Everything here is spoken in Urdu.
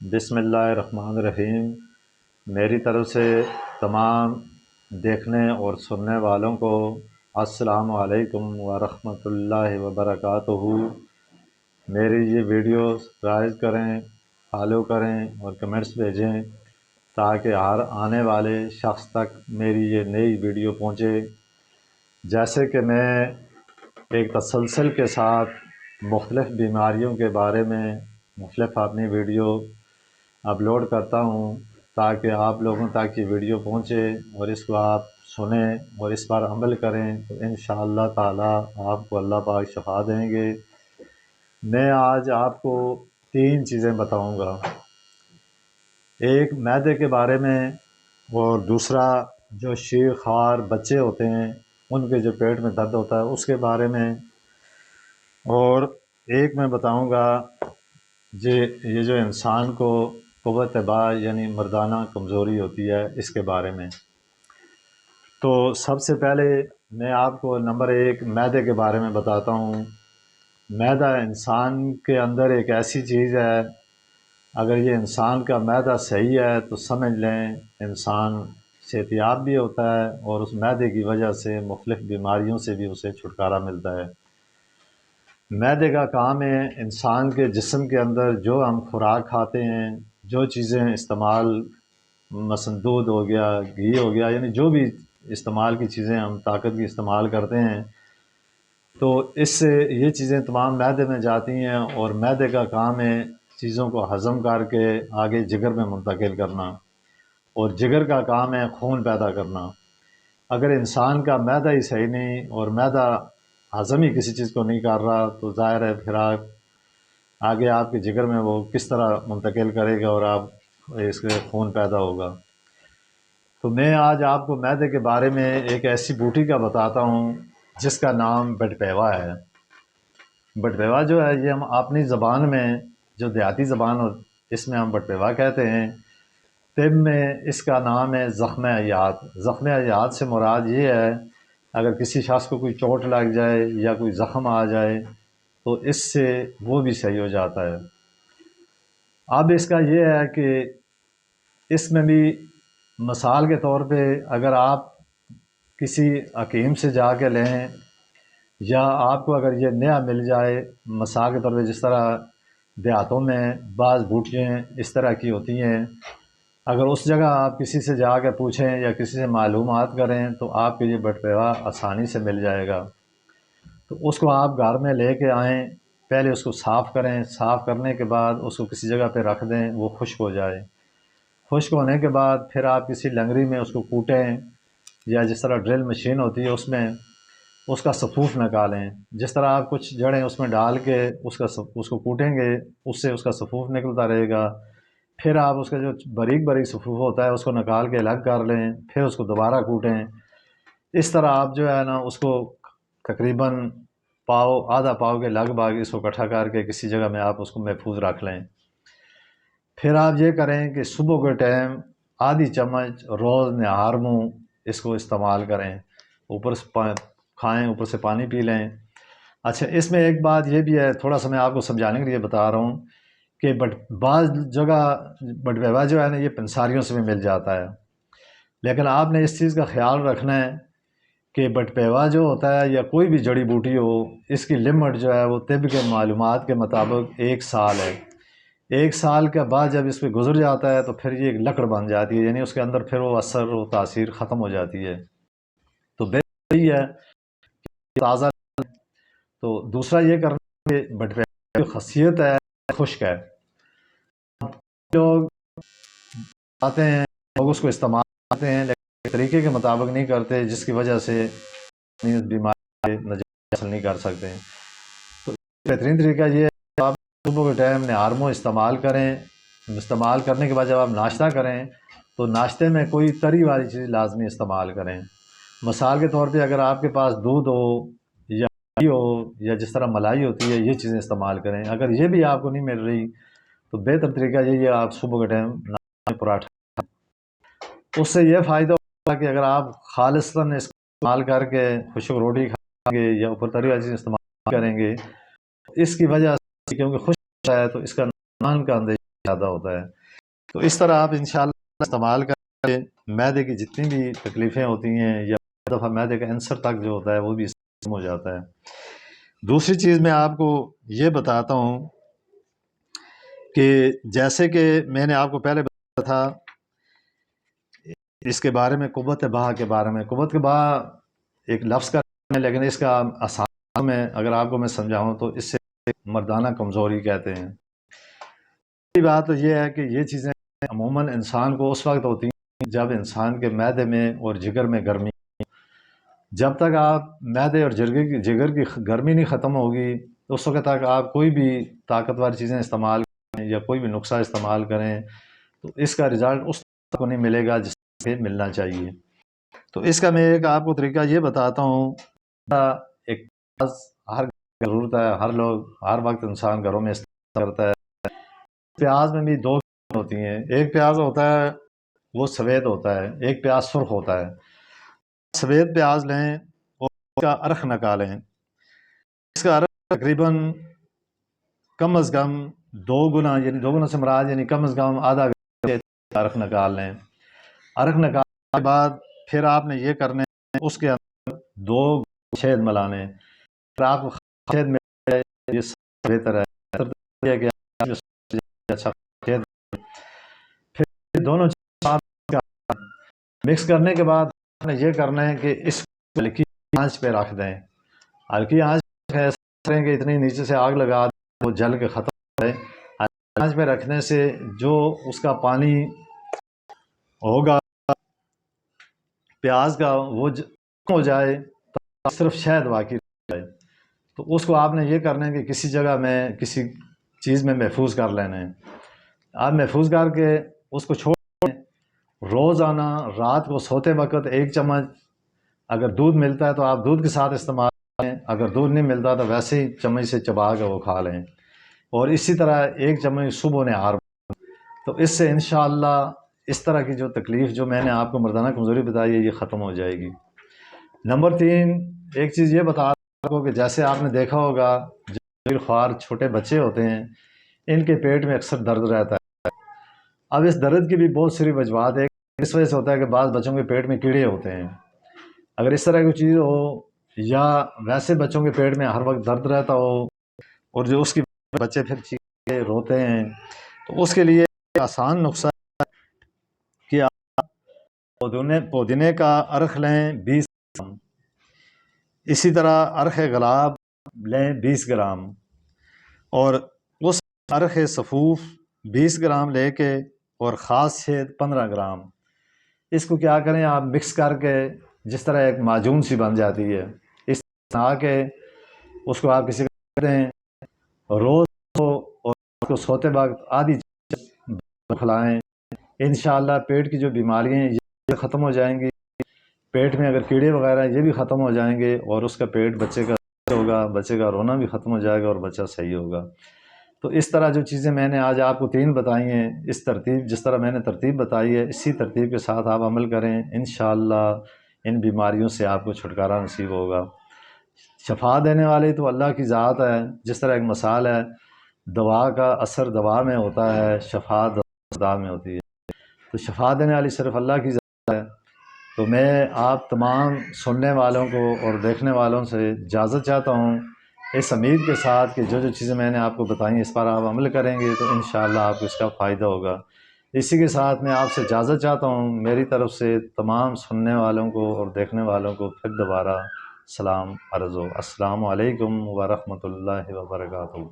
بسم اللہ الرحمن الرحیم۔ میری طرف سے تمام دیکھنے اور سننے والوں کو السلام علیکم ورحمۃ اللہ وبرکاتہ۔ میری یہ ویڈیو رائج کریں، فالو کریں اور کمنٹس بھیجیں تاکہ ہر آنے والے شخص تک میری یہ نئی ویڈیو پہنچے۔ جیسے کہ میں ایک تسلسل کے ساتھ مختلف بیماریوں کے بارے میں مختلف اپنی ویڈیو اپلوڈ کرتا ہوں تاکہ آپ لوگوں تک یہ ویڈیو پہنچے اور اس کو آپ سنیں اور اس پر عمل کریں تو انشاءاللہ تعالی آپ کو اللہ پاک شفا دیں گے۔ میں آج آپ کو 3 چیزیں بتاؤں گا، ایک معدے کے بارے میں، اور دوسرا جو شیر خوار بچے ہوتے ہیں ان کے جو پیٹ میں درد ہوتا ہے اس کے بارے میں، اور ایک میں بتاؤں گا یہ جو انسان کو قوت باء یعنی مردانہ کمزوری ہوتی ہے اس کے بارے میں۔ تو سب سے پہلے میں آپ کو نمبر 1 معدے کے بارے میں بتاتا ہوں۔ معدہ انسان کے اندر ایک ایسی چیز ہے، اگر یہ انسان کا معدہ صحیح ہے تو سمجھ لیں انسان صحت یاب بھی ہوتا ہے اور اس معدے کی وجہ سے مختلف بیماریوں سے بھی اسے چھٹکارا ملتا ہے۔ معدے کا کام ہے انسان کے جسم کے اندر جو ہم خوراک کھاتے ہیں، جو چیزیں استعمال، مثلا دودھ ہو گیا، گھی ہو گیا، یعنی جو بھی استعمال کی چیزیں ہم طاقت کی استعمال کرتے ہیں تو اس سے یہ چیزیں تمام معدے میں جاتی ہیں، اور معدے کا کام ہے چیزوں کو ہضم کر کے آگے جگر میں منتقل کرنا، اور جگر کا کام ہے خون پیدا کرنا۔ اگر انسان کا معدہ ہی صحیح نہیں اور معدہ ہضم ہی کسی چیز کو نہیں کر رہا تو ظاہر ہے پھر آگے آپ کے جگر میں وہ کس طرح منتقل کرے گا اور اس کے خون پیدا ہوگا۔ تو میں آج آپ کو معدے کے بارے میں ایک ایسی بوٹی کا بتاتا ہوں جس کا نام بٹپیوا ہے۔ بٹپیوا جو ہے یہ ہم اپنی زبان میں، جو دیہاتی زبان اس میں ہم بٹپیوا کہتے ہیں، طب میں اس کا نام ہے زخم حیات۔ زخم حیات سے مراد یہ ہے اگر کسی شخص کو کوئی چوٹ لگ جائے یا کوئی زخم آ جائے تو اس سے وہ بھی صحیح ہو جاتا ہے۔ اب اس کا یہ ہے کہ اس میں بھی مثال کے طور پہ اگر آپ کسی حکیم سے جا کے لیں یا آپ کو اگر یہ نیا مل جائے، مثال کے طور پہ جس طرح دیہاتوں میں بعض بوٹیاں اس طرح کی ہوتی ہیں، اگر اس جگہ آپ کسی سے جا کے پوچھیں یا کسی سے معلومات کریں تو آپ کو یہ بٹپیوا آسانی سے مل جائے گا۔ تو اس کو آپ گھر میں لے کے آئیں، پہلے اس کو صاف کریں، صاف کرنے کے بعد اس کو کسی جگہ پہ رکھ دیں وہ خشک ہو جائے۔ خشک ہونے کے بعد پھر آپ کسی لنگری میں اس کو کوٹیں، یا جس طرح ڈرل مشین ہوتی ہے اس میں اس کا سفوف نکالیں۔ جس طرح آپ کچھ جڑیں اس میں ڈال کے اس کو کوٹیں گے، اس سے اس کا سفوف نکلتا رہے گا۔ پھر آپ اس کا جو باریک باریک سفوف ہوتا ہے اس کو نکال کے الگ کر لیں، پھر اس کو دوبارہ کوٹیں۔ اس طرح آپ جو ہے نا اس کو تقریباً آدھا پاؤ کے لگ بھگ اس کو اکٹھا کر کے کسی جگہ میں آپ اس کو محفوظ رکھ لیں۔ پھر آپ یہ کریں کہ صبح کے ٹائم آدھی چمچ روز نہار منہ اس کو استعمال کریں، اوپر سے کھائیں، اوپر سے پانی پی لیں۔ اچھا، اس میں ایک بات یہ بھی ہے، تھوڑا سا میں آپ کو سمجھانے کے لیے بتا رہا ہوں کہ بعض جگہ بٹپیوا جو ہے نا یہ پنساریوں سے بھی مل جاتا ہے، لیکن آپ نے اس چیز کا خیال رکھنا ہے کہ بٹپیوا جو ہوتا ہے یا کوئی بھی جڑی بوٹی ہو، اس کی لمٹ جو ہے وہ طب کے معلومات کے مطابق 1 سال ہے۔ 1 سال کے بعد جب اس پہ گزر جاتا ہے تو پھر یہ ایک لکڑ بن جاتی ہے، یعنی اس کے اندر پھر وہ اثر و تاثیر ختم ہو جاتی ہے۔ تو بہتر یہی ہے کہ تازہ۔ تو دوسرا یہ کرنا کہ بٹپیوا کی خاصیت ہے خشک ہے۔ لوگ آتے ہیں، لوگ اس کو استعمال کرتے ہیں لیکن طریقے کے مطابق نہیں کرتے، جس کی وجہ سے بیماری نجات حاصل نہیں کر سکتے ہیں۔ تو بہترین طریقہ یہ ہے کہ آپ صبح کے ٹائم نہار منہ استعمال کریں۔ استعمال کرنے کے بعد جب آپ ناشتہ کریں تو ناشتے میں کوئی تری والی چیز لازمی استعمال کریں۔ مثال کے طور پہ اگر آپ کے پاس دودھ ہو یا گھی ہو یا جس طرح ملائی ہوتی ہے، یہ چیزیں استعمال کریں۔ اگر یہ بھی آپ کو نہیں مل رہی تو بہتر طریقہ یہی ہے آپ صبح کے ٹائم ناشتے میں پراٹھا، اس سے یہ فائدہ ہوگا کہ اگر آپ خالصاً اس کو استعمال کر کے خشک روٹی کھائیں گے یا اوپر تری والی چیز استعمال کریں گے، اس کی وجہ سے کیونکہ خشک ہے تو اس کا نقصان کا اندیشہ زیادہ ہوتا ہے۔ تو اس طرح آپ انشاءاللہ استعمال کریں، معدے کی جتنی بھی تکلیفیں ہوتی ہیں یا دفعہ معدے کا عنصر تک جو ہوتا ہے وہ بھی ختم ہو جاتا ہے۔ دوسری چیز میں آپ کو یہ بتاتا ہوں کہ جیسے کہ میں نے آپ کو پہلے بتایا تھا اس کے بارے میں، قوت بہا کے بارے میں۔ قوت بہا ایک لفظ کا ہے، لیکن اس کا آسان میں اگر آپ کو میں سمجھاؤں تو اس سے مردانہ کمزوری کہتے ہیں۔ بات تو یہ ہے کہ یہ چیزیں عموماً انسان کو اس وقت ہوتی ہیں جب انسان کے معدے میں اور جگر میں گرمی، جب تک آپ معدے اور جگر کی گرمی نہیں ختم ہوگی تو اس وقت تک آپ کوئی بھی طاقتور چیزیں استعمال کریں یا کوئی بھی نسخہ استعمال کریں تو اس کا رزلٹ اس کو نہیں ملے گا جس سے ملنا چاہیے۔ تو اس کا میں ایک آپ کو طریقہ یہ بتاتا ہوں۔ ایک پیاز ہر ضرورت ہے، ہر لوگ ہر وقت انسان گھروں میں استعمال کرتا ہے۔ پیاز میں بھی دو ہوتی ہیں، ایک پیاز ہوتا ہے وہ سفید ہوتا ہے، ایک پیاز سرخ ہوتا ہے۔ سفید پیاز لیں اور اس کا ارخ نکالیں، اس کا ارخ تقریباً کم از کم 2 گنا، یعنی 2 گنا سے مراد یعنی کم از کم آدھا گنا ارخ نکال لیں۔ ارخ نکالنے کے بعد پھر آپ نے یہ کرنا ہے، اس کے اندر 2 شہد ملانے۔ اگر آپ کو شہد مل جائے یہ سب بہتر ہے کہ اچھا شہد، پھر دونوں چیز آپ مکس کرنے کے بعد آپ نے یہ کرنا ہے کہ اس کو ہلکی آنچ پہ رکھ دیں۔ ہلکی آنچ پہ کریں کہ اتنی نیچے سے آگ لگا دیں وہ جل کے ختم ہو جائے۔ ہلکی آنچ پہ رکھنے سے جو اس کا پانی ہوگا پیاز کا وہ ختم ہو جائے تو صرف شہد باقی رہ جائے۔ تو اس کو آپ نے یہ کرنا ہے کہ کسی جگہ میں کسی چیز میں محفوظ کر لینا ہے۔ آپ محفوظ کر کے اس کو چھوڑ دیں۔ روزانہ رات کو سوتے وقت 1 چمچ، اگر دودھ ملتا ہے تو آپ دودھ کے ساتھ استعمال کریں، اگر دودھ نہیں ملتا تو ویسے ہی چمچ سے چبا کے وہ کھا لیں، اور اسی طرح 1 چمچ صبح نہار۔ تو اس سے انشاءاللہ اس طرح کی جو تکلیف جو میں نے آپ کو مردانہ کمزوری بتائی ہے یہ ختم ہو جائے گی۔ نمبر 3 ایک چیز یہ بتا آپ کو کہ جیسے آپ نے دیکھا ہوگا جو خوار چھوٹے بچے ہوتے ہیں ان کے پیٹ میں اکثر درد رہتا ہے۔ اب اس درد کی بھی بہت ساری وجوہات ہے۔ اس وجہ سے ہوتا ہے کہ بعض بچوں کے پیٹ میں کیڑے ہوتے ہیں، اگر اس طرح کی چیز ہو یا ویسے بچوں کے پیٹ میں ہر وقت درد رہتا ہو اور جو اس کی بچے پھر چیختے روتے ہیں، تو اس کے لیے آسان نسخہ ہے کہ آپ پودینے کا ارخ لیں 20 گرام، اسی طرح ارخ گلاب لیں 20 گرام، اور اس ارخ صفوف 20 گرام لے کے اور خاص شہد 15 گرام، اس کو کیا کریں آپ مکس کر کے جس طرح ایک معجون سی بن جاتی ہے، اس طرح آ کے اس کو آپ کسی کو دیں روز کو، اور اس کو سوتے وقت آدھی کھلائیں۔ انشاءاللہ پیٹ کی جو بیماریاں ہیں یہ ختم ہو جائیں گی، پیٹ میں اگر کیڑے وغیرہ یہ بھی ختم ہو جائیں گے، اور اس کا پیٹ بچے کا ہوگا، بچے کا رونا بھی ختم ہو جائے گا اور بچہ صحیح ہوگا۔ تو اس طرح جو چیزیں میں نے آج آپ کو 3 بتائی ہیں، اس ترتیب جس طرح میں نے ترتیب بتائی ہے اسی ترتیب کے ساتھ آپ عمل کریں، انشاءاللہ ان بیماریوں سے آپ کو چھٹکارا نصیب ہوگا۔ شفا دینے والی تو اللہ کی ذات ہے، جس طرح ایک مثال ہے دوا کا اثر دوا میں ہوتا ہے، شفا دوا میں ہوتی ہے، تو شفا دینے والی صرف اللہ کی ذات ہے۔ تو میں آپ تمام سننے والوں کو اور دیکھنے والوں سے اجازت چاہتا ہوں اس امید کے ساتھ کہ جو چیزیں میں نے آپ کو بتائیں اس پر آپ عمل کریں گے تو انشاءاللہ آپ کو اس کا فائدہ ہوگا۔ اسی کے ساتھ میں آپ سے اجازت چاہتا ہوں، میری طرف سے تمام سننے والوں کو اور دیکھنے والوں کو پھر دوبارہ سلام عرض ہو۔ السلام علیکم ورحمۃ اللہ وبرکاتہ۔